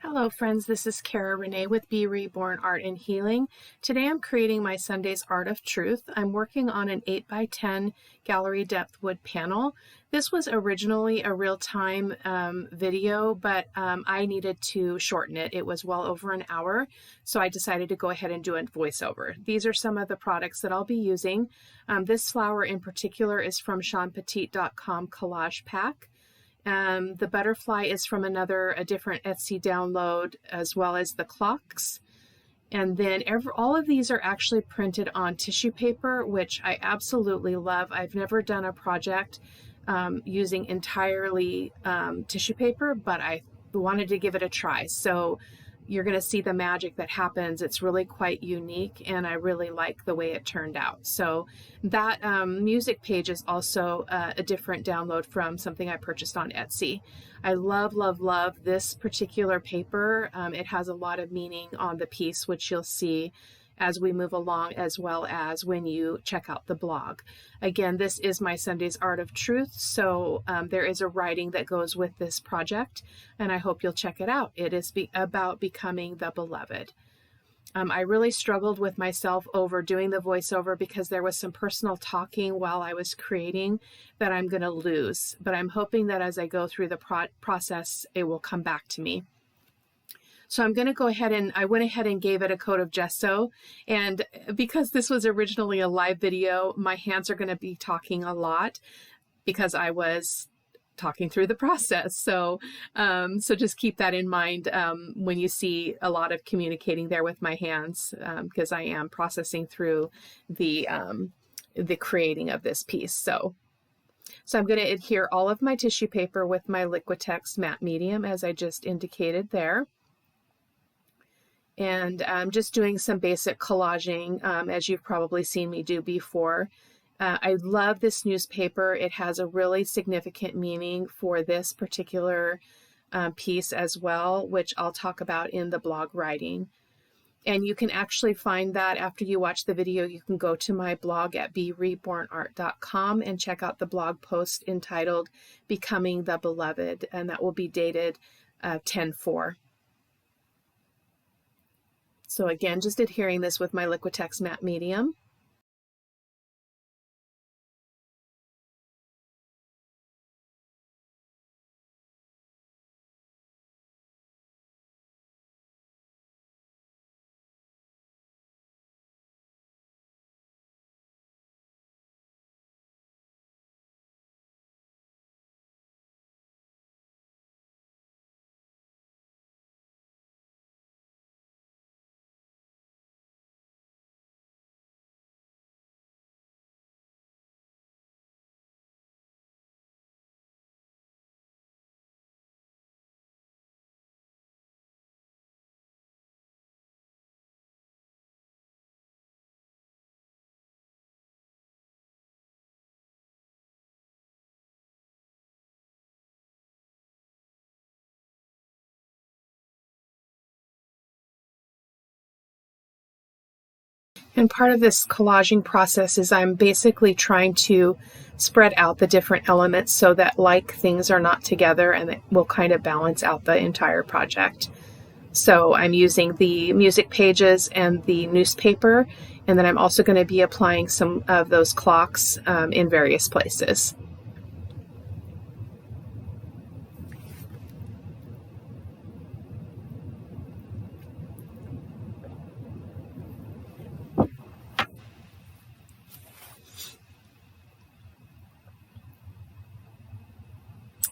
Hello friends, this is Cara-Renee with B.Reborn Art and Healing. Today I'm creating my Sunday's Art of Truth. I'm working on an 8x10 gallery depth wood panel. This was originally a real-time video, but I needed to shorten it. It was well over an hour, so I decided to go ahead and do a voiceover. These are some of the products that I'll be using. This flower in particular is from SeanPetite.com Collage Pack. The butterfly is from a different Etsy download, as well as the clocks. And then all of these are actually printed on tissue paper, which I absolutely love. I've never done a project using entirely tissue paper, but I wanted to give it a try. So you're going to see the magic that happens. It's really quite unique, and I really like the way it turned out. So that music page is also a different download from something I purchased on Etsy. I love, love, love this particular paper. It has a lot of meaning on the piece, which you'll see as we move along, as well as when you check out the blog. Again, this is my Sunday's Art of Truth, so there is a writing that goes with this project, and I hope you'll check it out. It is about becoming the beloved. I really struggled with myself over doing the voiceover because there was some personal talking while I was creating that I'm going to lose, but I'm hoping that as I go through the process, it will come back to me. So I'm going to go ahead and I went ahead and gave it a coat of gesso, and because this was originally a live video, my hands are going to be talking a lot because I was talking through the process. So just keep that in mind when you see a lot of communicating there with my hands, because I am processing through the creating of this piece. So I'm going to adhere all of my tissue paper with my Liquitex matte medium, as I just indicated there. And I'm just doing some basic collaging, as you've probably seen me do before. I love this newspaper. It has a really significant meaning for this particular piece as well, which I'll talk about in the blog writing. And you can actually find that after you watch the video. You can go to my blog at B.Rebornart.com and check out the blog post entitled Becoming the Beloved, and that will be dated 10/4. So again, just adhering this with my Liquitex matte medium. And part of this collaging process is I'm basically trying to spread out the different elements so that like things are not together, and it will kind of balance out the entire project. So I'm using the music pages and the newspaper, and then I'm also going to be applying some of those clocks in various places.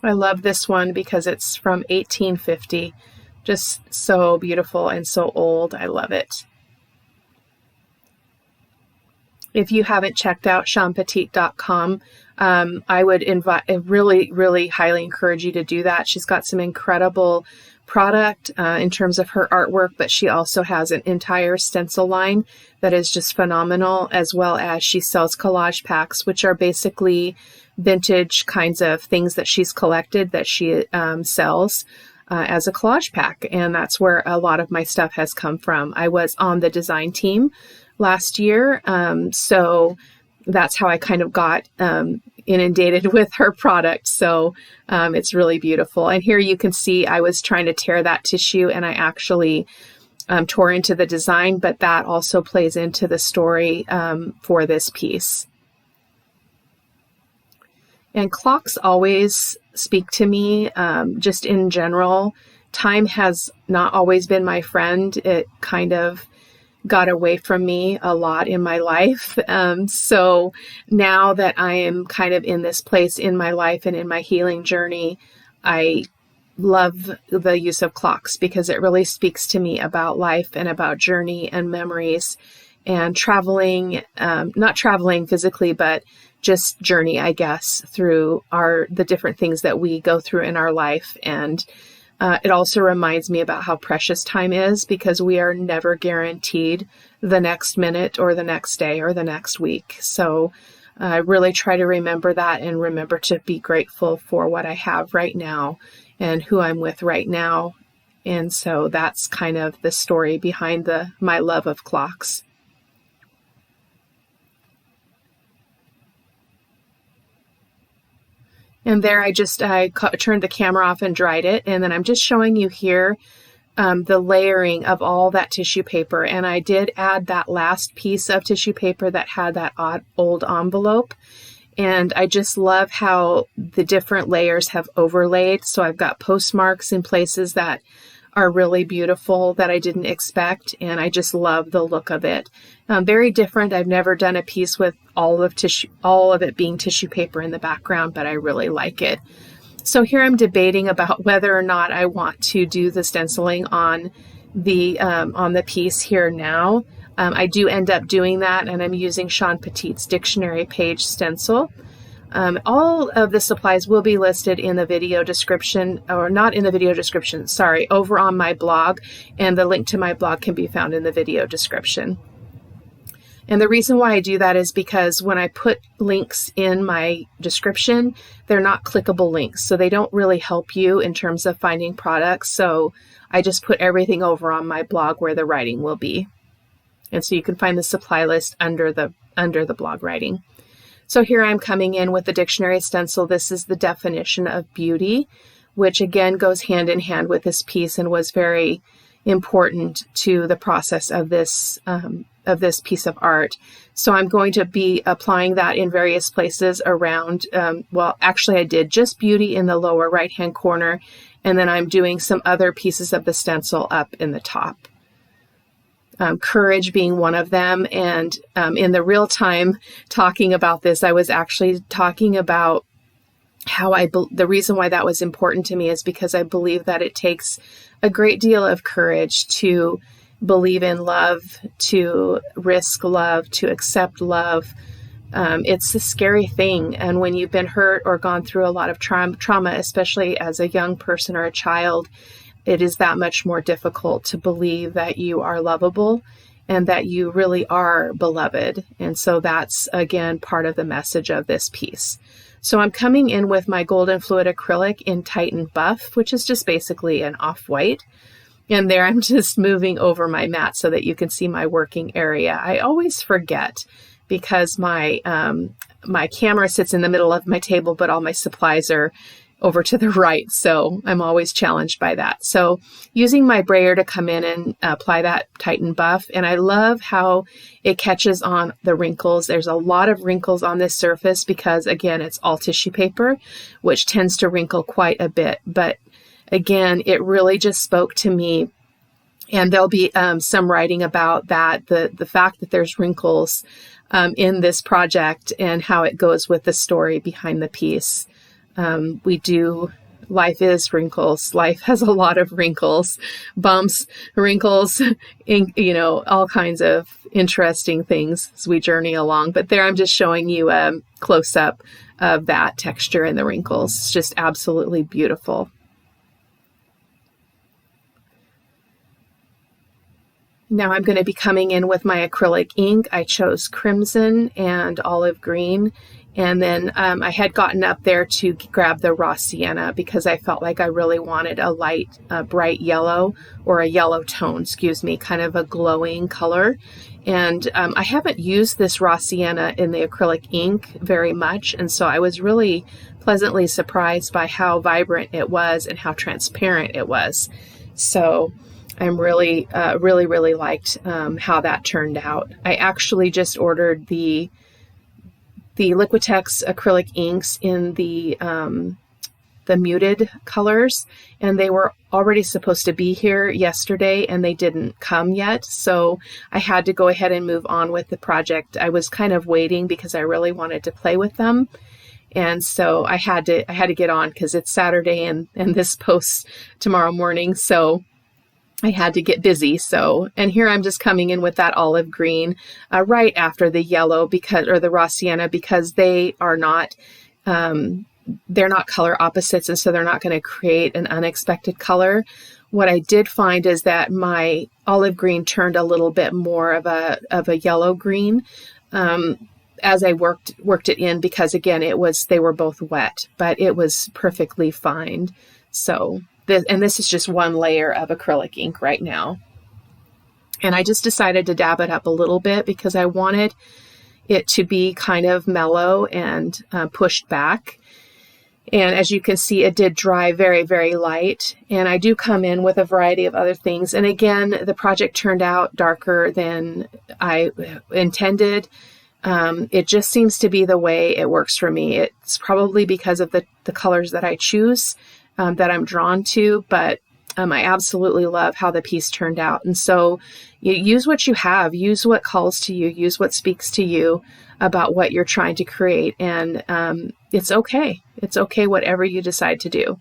I love this one because it's from 1850. Just so beautiful and so old. I love it. If you haven't checked out SeanPetite.com, I would really highly encourage you to do that. She's got some incredible product in terms of her artwork, but she also has an entire stencil line that is just phenomenal, as well as she sells collage packs, which are basically vintage kinds of things that she's collected that she sells as a collage pack. And that's where a lot of my stuff has come from. I was on the design team last year, so that's how I kind of got inundated with her product. So it's really beautiful. And here you can see I was trying to tear that tissue, and I actually tore into the design, but that also plays into the story for this piece. And clocks always speak to me, just in general. Time has not always been my friend. It kind of got away from me a lot in my life. So now that I am kind of in this place in my life and in my healing journey, I love the use of clocks because it really speaks to me about life and about journey and memories and traveling, not traveling physically, but just journey, I guess, through the different things that we go through in our life. And it also reminds me about how precious time is, because we are never guaranteed the next minute or the next day or the next week. So I really try to remember that and remember to be grateful for what I have right now and who I'm with right now. And so that's kind of the story behind my love of clocks. And there I turned the camera off and dried it. And then I'm just showing you here the layering of all that tissue paper. And I did add that last piece of tissue paper that had that old envelope. And I just love how the different layers have overlaid. So I've got postmarks in places that are really beautiful that I didn't expect. And I just love the look of it. Very different. I've never done a piece with all of it being tissue paper in the background, but I really like it. So here I'm debating about whether or not I want to do the stenciling on the piece here now. I do end up doing that, and I'm using Sean Petit's dictionary page stencil. All of the supplies will be listed in the video description, or not in the video description, sorry, over on my blog, and the link to my blog can be found in the video description. And the reason why I do that is because when I put links in my description, they're not clickable links, so they don't really help you in terms of finding products. So I just put everything over on my blog where the writing will be. And so you can find the supply list under the blog writing. So here I'm coming in with the dictionary stencil. This is the definition of beauty, which again goes hand in hand with this piece and was very important to the process of this piece of art. So I'm going to be applying that in various places around, well, actually I did just beauty in the lower right-hand corner, and then I'm doing some other pieces of the stencil up in the top. Courage being one of them. And in the real time talking about this, I was actually talking about how the reason why that was important to me is because I believe that it takes a great deal of courage to believe in love, to risk love, to accept love. It's a scary thing. And when you've been hurt or gone through a lot of trauma, especially as a young person or a child, it is that much more difficult to believe that you are lovable and that you really are beloved. And so that's, again, part of the message of this piece. So I'm coming in with my golden fluid acrylic in Titan Buff, which is just basically an off-white. And there I'm just moving over my mat so that you can see my working area. I always forget because my camera sits in the middle of my table, but all my supplies are over to the right. So I'm always challenged by that. So using my brayer to come in and apply that Titan Buff. And I love how it catches on the wrinkles. There's a lot of wrinkles on this surface because, again, it's all tissue paper, which tends to wrinkle quite a bit. But again, it really just spoke to me. And there'll be some writing about that, the fact that there's wrinkles in this project and how it goes with the story behind the piece. Life is wrinkles. Life has a lot of wrinkles, bumps, wrinkles, all kinds of interesting things as we journey along. But there I'm just showing you a close-up of that texture and the wrinkles. It's just absolutely beautiful. Now I'm going to be coming in with my acrylic ink. I chose crimson and olive green. And then I had gotten up there to grab the raw sienna because I felt like I really wanted a light, bright yellow, or a yellow tone, excuse me, kind of a glowing color. And I haven't used this raw sienna in the acrylic ink very much. And so I was really pleasantly surprised by how vibrant it was and how transparent it was. So I'm really, really liked how that turned out. I actually just ordered the Liquitex acrylic inks in the muted colors, and they were already supposed to be here yesterday and they didn't come yet. So I had to go ahead and move on with the project. I was kind of waiting because I really wanted to play with them. And so I had to get on because it's Saturday and this posts tomorrow morning. So I had to get busy. So, and here I'm just coming in with that olive green right after the yellow or the raw sienna, because they are not, they're not color opposites. And so they're not going to create an unexpected color. What I did find is that my olive green turned a little bit more of a yellow green, as I worked it in, because again, they were both wet, but it was perfectly fine. So this is just one layer of acrylic ink right now. And I just decided to dab it up a little bit because I wanted it to be kind of mellow and pushed back. And as you can see, it did dry very, very light. And I do come in with a variety of other things. And again, the project turned out darker than I intended. It just seems to be the way it works for me. It's probably because of the colors that I choose that I'm drawn to, but I absolutely love how the piece turned out. And so you use what you have, use what calls to you, use what speaks to you about what you're trying to create. And it's okay. It's okay whatever you decide to do.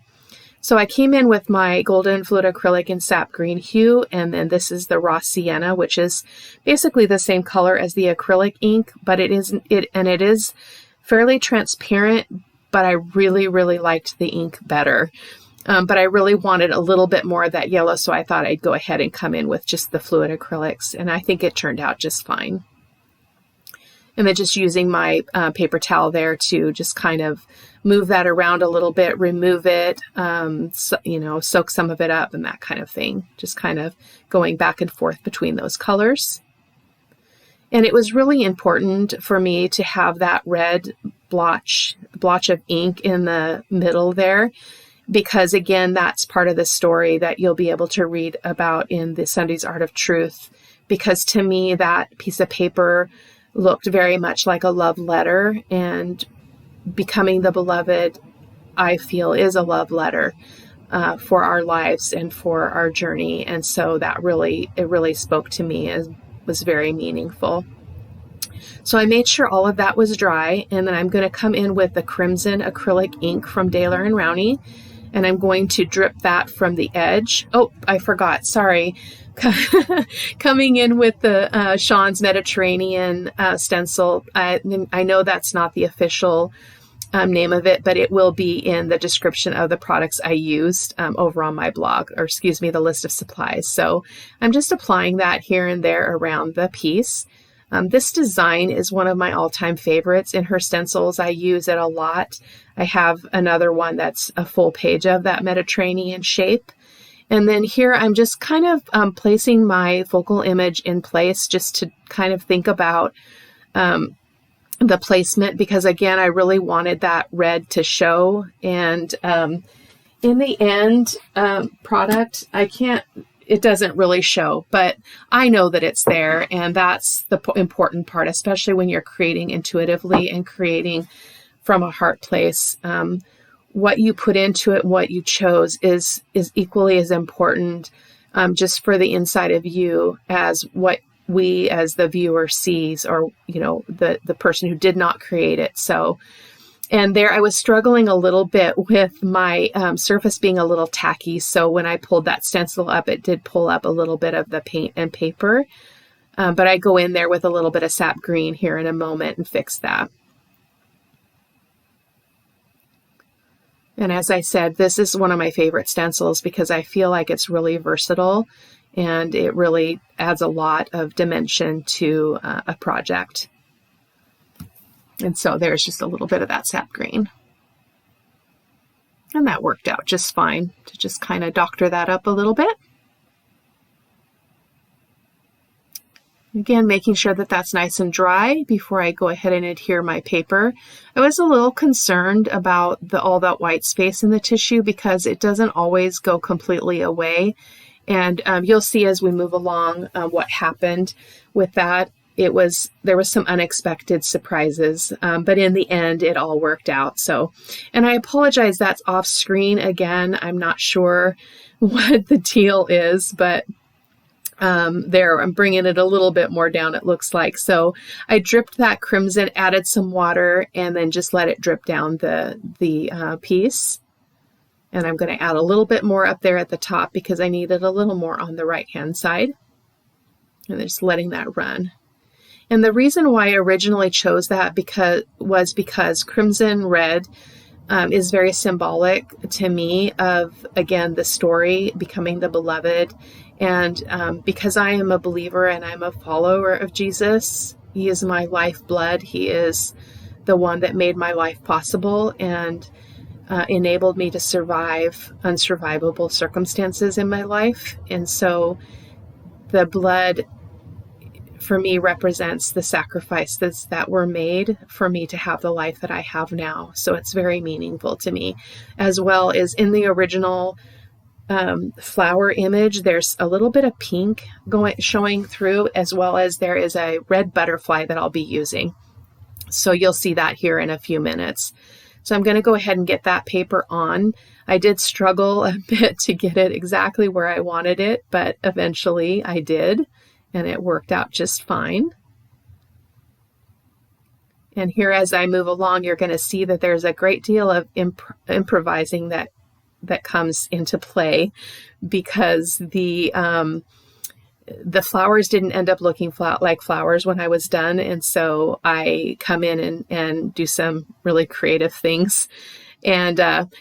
So I came in with my golden fluid acrylic in sap green hue, and then this is the raw sienna, which is basically the same color as the acrylic ink, but it is fairly transparent, but I really, really liked the ink better. But I really wanted a little bit more of that yellow, so I thought I'd go ahead and come in with just the fluid acrylics, and I think it turned out just fine. And then just using my paper towel there to just kind of move that around a little bit, remove it, soak some of it up and that kind of thing. Just kind of going back and forth between those colors. And it was really important for me to have that red blotch of ink in the middle there, because again, that's part of the story that you'll be able to read about in the Sunday's Art of Truth. Because to me, that piece of paper looked very much like a love letter, and becoming the beloved, I feel, is a love letter for our lives and for our journey. And so it really spoke to me as was very meaningful. So I made sure all of that was dry, and then I'm going to come in with the crimson acrylic ink from Daler and Rowney, and I'm going to drip that from the edge. Oh, I forgot, sorry. Coming in with the Sean's Mediterranean stencil. I know that's not the official name of it, but it will be in the description of the products I used over on my blog, or excuse me, the list of supplies. So I'm just applying that here and there around the piece. This design is one of my all-time favorites in her stencils. I use it a lot. I have another one that's a full page of that Mediterranean shape. And then here I'm just kind of placing my focal image in place just to kind of think about the placement, because again, I really wanted that red to show. And in the end product, it doesn't really show, but I know that it's there, and that's the important part, especially when you're creating intuitively and creating from a heart place. What you put into it, what you chose is equally as important just for the inside of you as what we as the viewer sees, or the person who did not create it. So, and there I was struggling a little bit with my surface being a little tacky. So when I pulled that stencil up, it did pull up a little bit of the paint and paper. But I go in there with a little bit of sap green here in a moment and fix that. And as I said, this is one of my favorite stencils because I feel like it's really versatile and it really adds a lot of dimension to a project. And so there's just a little bit of that sap green. And that worked out just fine to just kind of doctor that up a little bit. Again, making sure that that's nice and dry before I go ahead and adhere my paper. I was a little concerned about all that white space in the tissue because it doesn't always go completely away. And you'll see as we move along what happened with that. There was some unexpected surprises, but in the end, it all worked out. So, and I apologize, that's off screen again. I'm not sure what the deal is, but there, I'm bringing it a little bit more down, it looks like. So I dripped that crimson, added some water, and then just let it drip down the piece. And I'm going to add a little bit more up there at the top because I needed a little more on the right-hand side. And just letting that run. And the reason why I originally chose that was because crimson red is very symbolic to me of, again, the story, becoming the beloved. And because I am a believer and I'm a follower of Jesus, he is my lifeblood. He is the one that made my life possible and enabled me to survive unsurvivable circumstances in my life. And so the blood for me represents the sacrifices that were made for me to have the life that I have now. So it's very meaningful to me, as well as in the original flower image, there's a little bit of pink showing through, as well as there is a red butterfly that I'll be using. So you'll see that here in a few minutes. So I'm going to go ahead and get that paper on. I did struggle a bit to get it exactly where I wanted it, but eventually I did. And it worked out just fine. And here as I move along, you're going to see that there's a great deal of improvising that comes into play because the flowers didn't end up looking like flowers when I was done. And so I come in and do some really creative things. And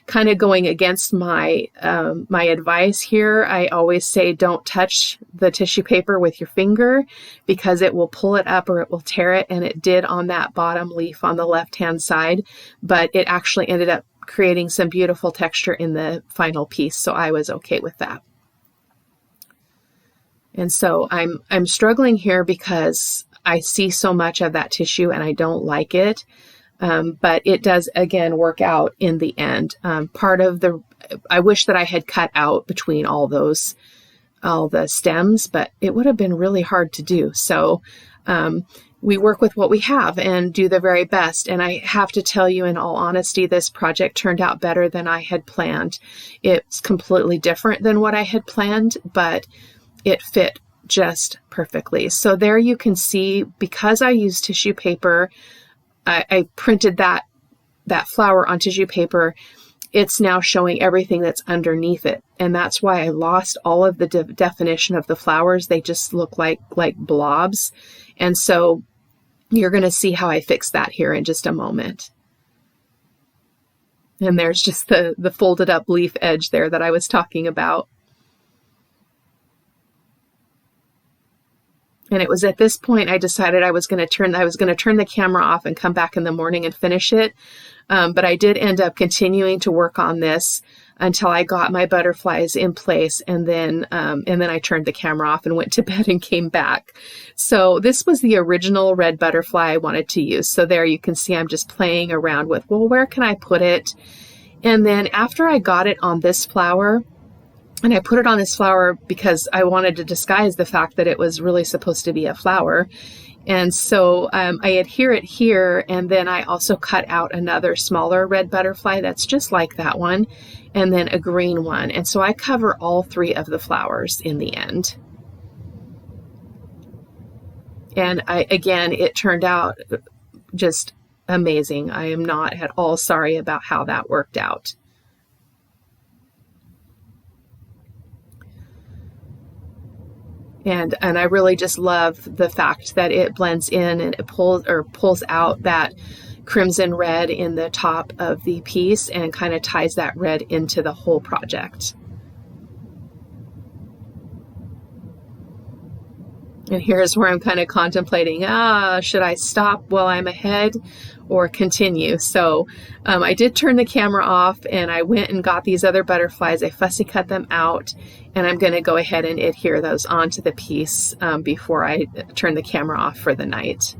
kind of going against my advice here, I always say don't touch the tissue paper with your finger because it will pull it up or it will tear it. And it did on that bottom leaf on the left-hand side, but it actually ended up creating some beautiful texture in the final piece. So I was okay with that. And so I'm struggling here because I see so much of that tissue and I don't like it. But it does, again, work out in the end. I wish that I had cut out between all the stems, but it would have been really hard to do. So we work with what we have and do the very best. And I have to tell you, in all honesty, this project turned out better than I had planned. It's completely different than what I had planned, but it fit just perfectly. So there you can see, because I used tissue paper, I printed that flower on tissue paper. It's now showing everything that's underneath it. And that's why I lost all of the definition of the flowers. They just look like blobs. And so you're going to see how I fix that here in just a moment. And there's just the folded up leaf edge there that I was talking about. And it was at this point I decided I was going to turn the camera off and come back in the morning and finish it. But I did end up continuing to work on this until I got my butterflies in place. And then I turned the camera off and went to bed and came back. So this was the original red butterfly I wanted to use. So there you can see I'm just playing around with, well, where can I put it? And then after I got it on this flower, and I put it on this flower because I wanted to disguise the fact that it was really supposed to be a flower. And so I adhere it here, and then I also cut out another smaller red butterfly that's just like that one, and then a green one. And so I cover all three of the flowers in the end. And again, it turned out just amazing. I am not at all sorry about how that worked out. And I really just love the fact that it blends in and it pulls out that crimson red in the top of the piece and kind of ties that red into the whole project. And here's where I'm kind of contemplating, should I stop while I'm ahead or continue? So I did turn the camera off, and I went and got these other butterflies. I fussy cut them out, and I'm going to go ahead and adhere those onto the piece before I turn the camera off for the night.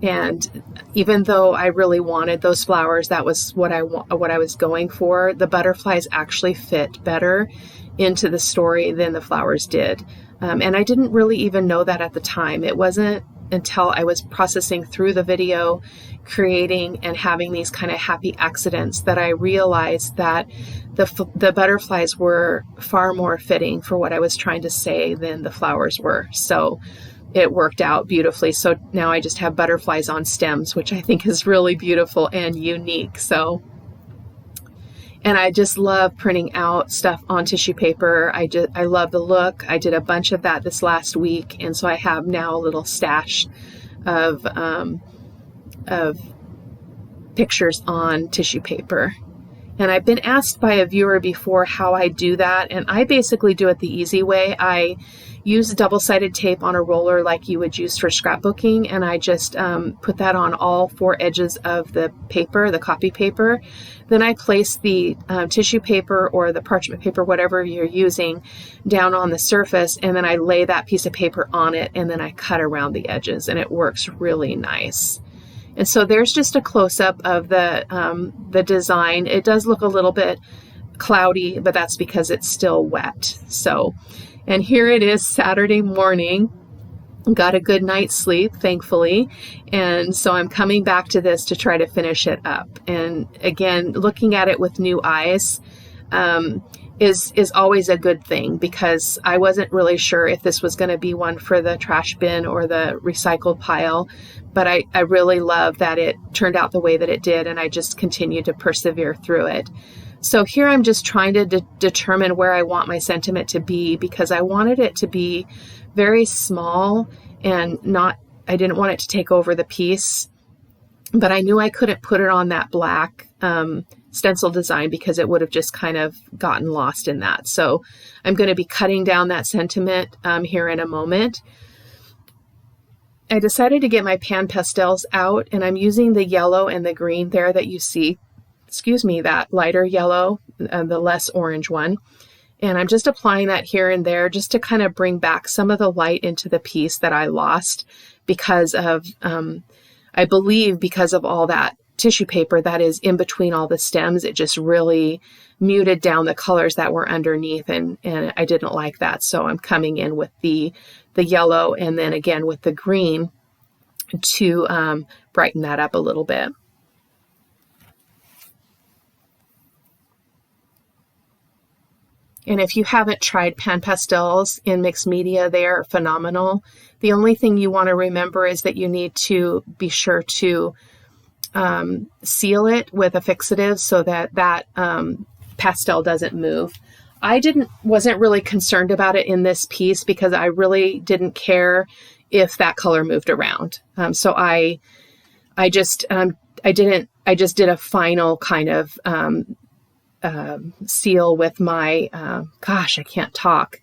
And even though I really wanted those flowers, that was what I was going for, the butterflies actually fit better into the story than the flowers did. And I didn't really even know that at the time. It wasn't until I was processing through the video, creating and having these kind of happy accidents, that I realized that the butterflies were far more fitting for what I was trying to say than the flowers were. So it worked out beautifully. So now I just have butterflies on stems, which I think is really beautiful and unique. And I just love printing out stuff on tissue paper. I love the look. I did a bunch of that this last week. And so I have now a little stash of pictures on tissue paper. And I've been asked by a viewer before how I do that. And I basically do it the easy way. I use double-sided tape on a roller like you would use for scrapbooking, and I just put that on all 4 edges of the paper, the copy paper. Then I place the tissue paper or the parchment paper, whatever you're using, down on the surface, and then I lay that piece of paper on it, and then I cut around the edges, and it works really nice. And so there's just a close-up of the design. It does look a little bit cloudy, but that's because it's still wet. And here it is Saturday morning. Got a good night's sleep, thankfully. And so I'm coming back to this to try to finish it up. And again, looking at it with new eyes is always a good thing, because I wasn't really sure if this was going to be one for the trash bin or the recycled pile. But I really love that it turned out the way that it did, and I just continue to persevere through it. So here I'm just trying to determine where I want my sentiment to be, because I wanted it to be very small and I didn't want it to take over the piece, but I knew I couldn't put it on that black stencil design because it would have just kind of gotten lost in that. So I'm going to be cutting down that sentiment here in a moment. I decided to get my pan pastels out, and I'm using the yellow and the green there that you see. That lighter yellow, the less orange one. And I'm just applying that here and there just to kind of bring back some of the light into the piece that I lost because of, I believe because of all that tissue paper that is in between all the stems. It just really muted down the colors that were underneath, and I didn't like that. So I'm coming in with the yellow and then again with the green to brighten that up a little bit. And if you haven't tried pan pastels in mixed media, they are phenomenal. The only thing you want to remember is that you need to be sure to seal it with a fixative so that pastel doesn't move. I wasn't really concerned about it in this piece because I really didn't care if that color moved around. So I just did a final kind of seal with my, I can't talk.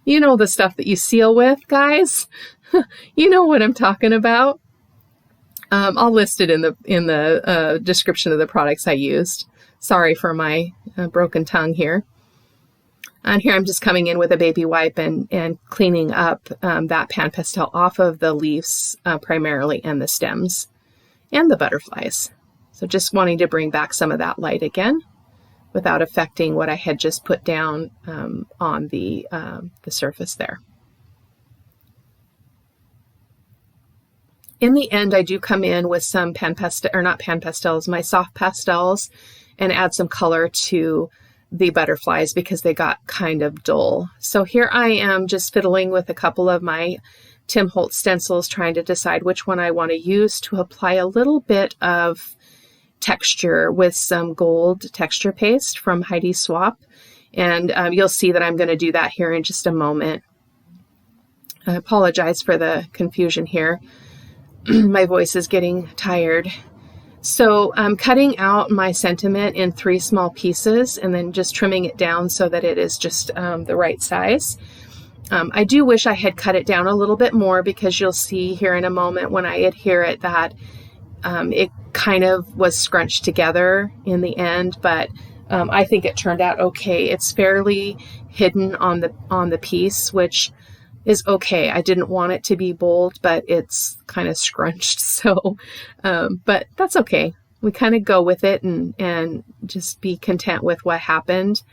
You know the stuff that you seal with, guys. You know what I'm talking about. I'll list it in the description of the products I used. Sorry for my broken tongue here. And here I'm just coming in with a baby wipe and cleaning up that pan pastel off of the leaves primarily, and the stems and the butterflies. So just wanting to bring back some of that light again without affecting what I had just put down on the surface there. In the end, I do come in with some my soft pastels, and add some color to the butterflies because they got kind of dull. So here I am just fiddling with a couple of my Tim Holtz stencils, trying to decide which one I want to use to apply a little bit of texture with some gold texture paste from Heidi Swapp. And you'll see that I'm going to do that here in just a moment. I apologize for the confusion here. My voice is getting tired. So I'm cutting out my sentiment in 3 small pieces and then just trimming it down so that it is just the right size. I do wish I had cut it down a little bit more, because you'll see here in a moment when I adhere it that it kind of was scrunched together in the end, but I think it turned out okay. It's fairly hidden on the piece, which is okay. I didn't want it to be bold, but it's kind of scrunched. So, but that's okay. We kind of go with it and just be content with what happened.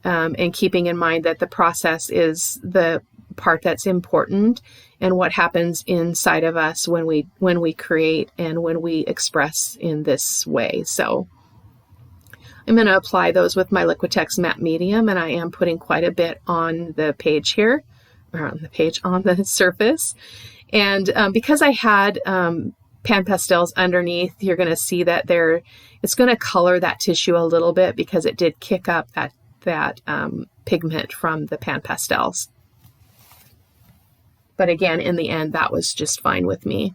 And keeping in mind that the process is the part that's important, and what happens inside of us when we create and when we express in this way. So I'm going to apply those with my Liquitex matte medium, and I am putting quite a bit on the page here, or on the surface. And because I had pan pastels underneath, you're going to see that it's going to color that tissue a little bit, because it did kick up that pigment from the pan pastels. But again, in the end, that was just fine with me.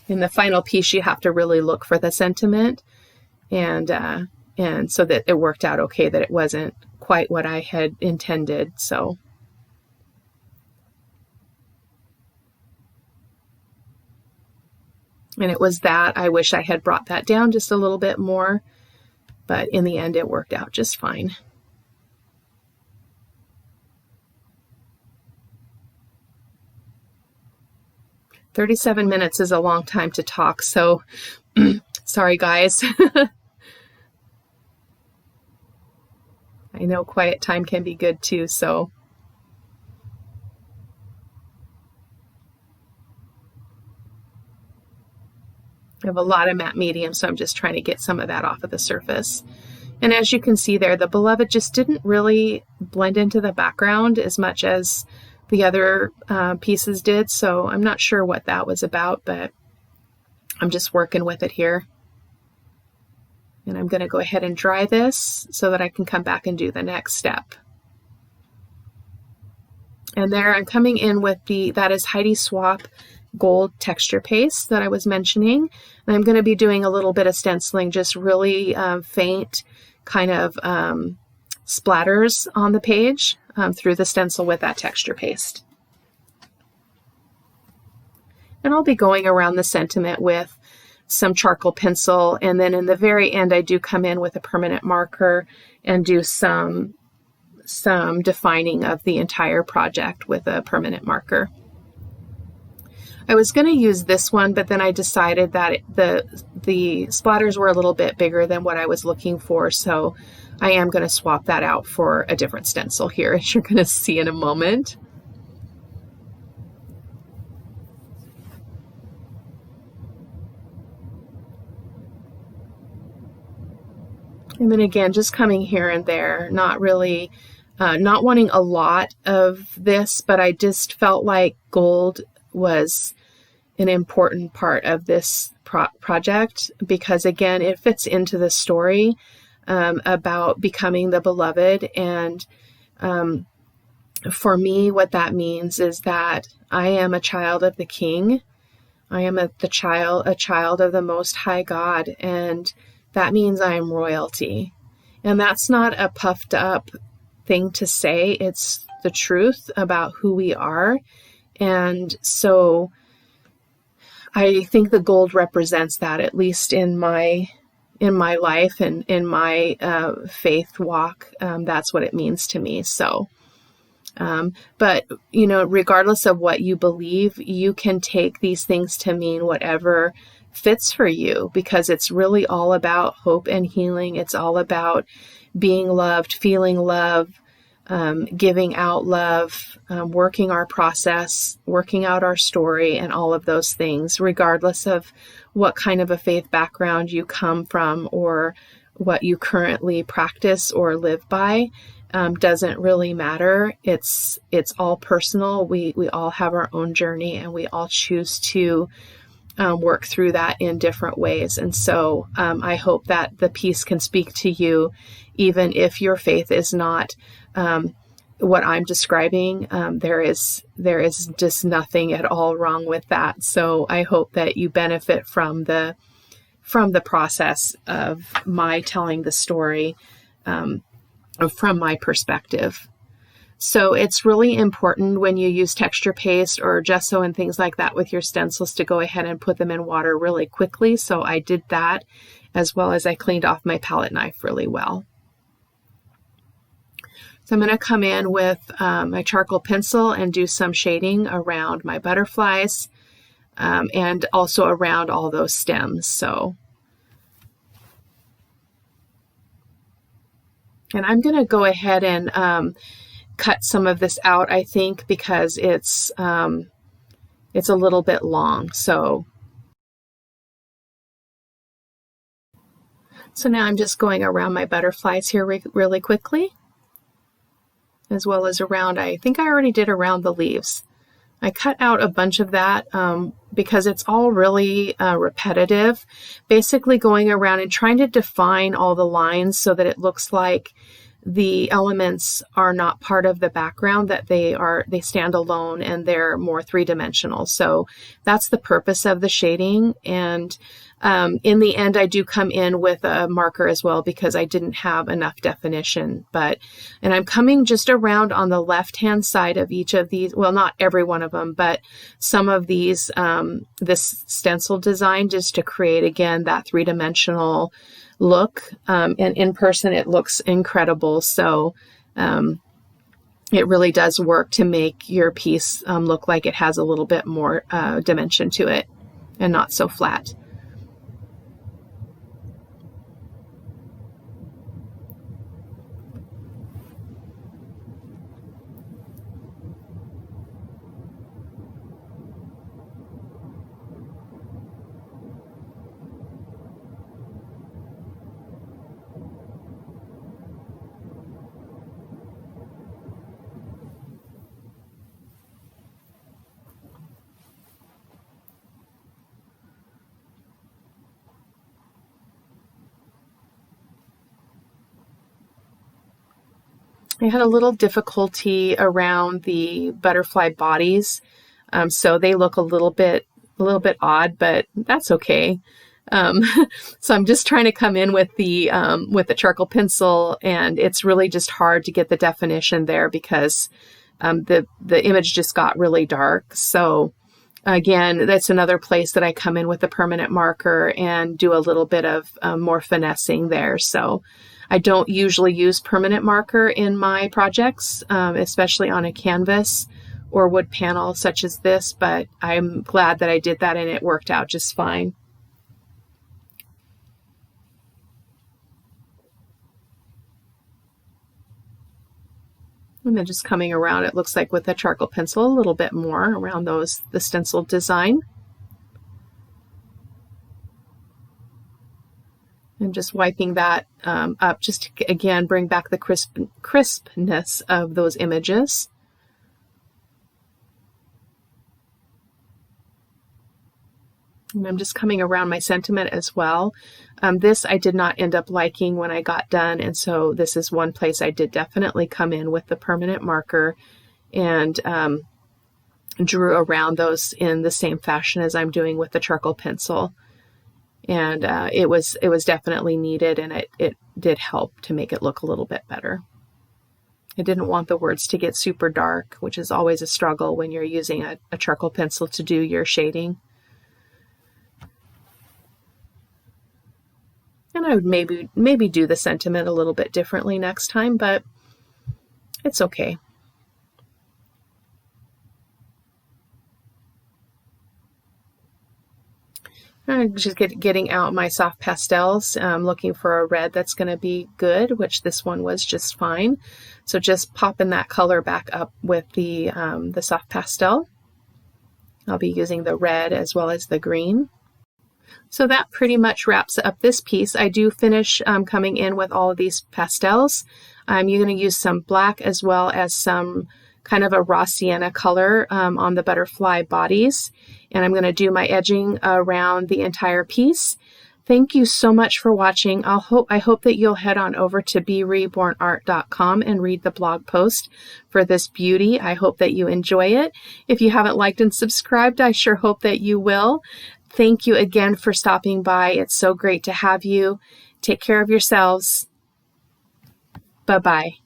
In the final piece, you have to really look for the sentiment, and so that it worked out okay, that it wasn't quite what I had intended. So and it was that I wish I had brought that down just a little bit more, but in the end, it worked out just fine. "37 minutes is a long time to talk, so sorry, guys." I know quiet time can be good too, so. I have a lot of matte medium, so I'm just trying to get some of that off of the surface. And as you can see there, the Beloved just didn't really blend into the background as much as the other pieces did, so I'm not sure what that was about, but I'm just working with it here. And I'm going to go ahead and dry this so that I can come back and do the next step. And there I'm coming in with that is Heidi Swap gold texture paste that I was mentioning. And I'm going to be doing a little bit of stenciling, just really faint kind of splatters on the page through the stencil with that texture paste. And I'll be going around the sentiment with some charcoal pencil, and then in the very end I do come in with a permanent marker and do some defining of the entire project with a permanent marker. I was going to use this one, but then I decided that the splatters were a little bit bigger than what I was looking for, so I am going to swap that out for a different stencil here, as you're going to see in a moment. And then again, just coming here and there, not really, not wanting a lot of this, but I just felt like gold was an important part of this project, because again, it fits into the story about becoming the beloved. And for me, what that means is that I am a child of the King. I am a child of the Most High God, and that means I am royalty. And that's not a puffed up thing to say. It's the truth about who we are. And so I think the gold represents that, at least in my life and in my faith walk. That's what it means to me. So, but you know, regardless of what you believe, you can take these things to mean whatever fits for you, because it's really all about hope and healing. It's all about being loved, feeling love, giving out love, working our process, working out our story, and all of those things, regardless of what kind of a faith background you come from or what you currently practice or live by. Doesn't really matter. It's all personal. We all have our own journey, and we all choose to work through that in different ways. And so I hope that the piece can speak to you, even if your faith is not what I'm describing. There is just nothing at all wrong with that. So I hope that you benefit from the process of my telling the story from my perspective. So it's really important when you use texture paste or gesso and things like that with your stencils to go ahead and put them in water really quickly. So I did that, as well as I cleaned off my palette knife really well. So I'm going to come in with my charcoal pencil and do some shading around my butterflies and also around all those stems. And I'm going to go ahead and cut some of this out, I think, because it's a little bit long. So now I'm just going around my butterflies here really quickly, as well as around, I think I already did around the leaves. I cut out a bunch of that because it's all really repetitive, basically going around and trying to define all the lines so that it looks like the elements are not part of the background, that they stand alone and they're more three-dimensional. So that's the purpose of the shading. And in the end, I do come in with a marker as well because I didn't have enough definition. And I'm coming just around on the left-hand side of each of these, well, not every one of them, but some of these, this stencil design, just to create, again, that three-dimensional look. And in person, it looks incredible. So it really does work to make your piece look like it has a little bit more dimension to it and not so flat. I had a little difficulty around the butterfly bodies, so they look a little bit odd, but that's okay. So I'm just trying to come in with the charcoal pencil, and it's really just hard to get the definition there because the image just got really dark. So again, that's another place that I come in with a permanent marker and do a little bit of more finessing there. So I don't usually use permanent marker in my projects, especially on a canvas or wood panel such as this, but I'm glad that I did that and it worked out just fine. And then just coming around, it looks like with a charcoal pencil, a little bit more around the stencil design. And just wiping that up, just to, again, bring back the crispness of those images. And I'm just coming around my sentiment as well. This I did not end up liking when I got done, and so this is one place I did definitely come in with the permanent marker and drew around those in the same fashion as I'm doing with the charcoal pencil. And it was definitely needed, and it did help to make it look a little bit better. I didn't want the words to get super dark, which is always a struggle when you're using a charcoal pencil to do your shading. And I would maybe do the sentiment a little bit differently next time, but it's okay. I'm just getting out my soft pastels. I'm looking for a red that's going to be good, which this one was just fine. So just popping that color back up with the soft pastel. I'll be using the red as well as the green. So that pretty much wraps up this piece. I do finish coming in with all of these pastels. You're going to use some black as well as some kind of a raw sienna color on the butterfly bodies. And I'm going to do my edging around the entire piece. Thank you so much for watching. I hope that you'll head on over to B.Rebornart.com and read the blog post for this beauty. I hope that you enjoy it. If you haven't liked and subscribed, I sure hope that you will. Thank you again for stopping by. It's so great to have you. Take care of yourselves. Bye-bye.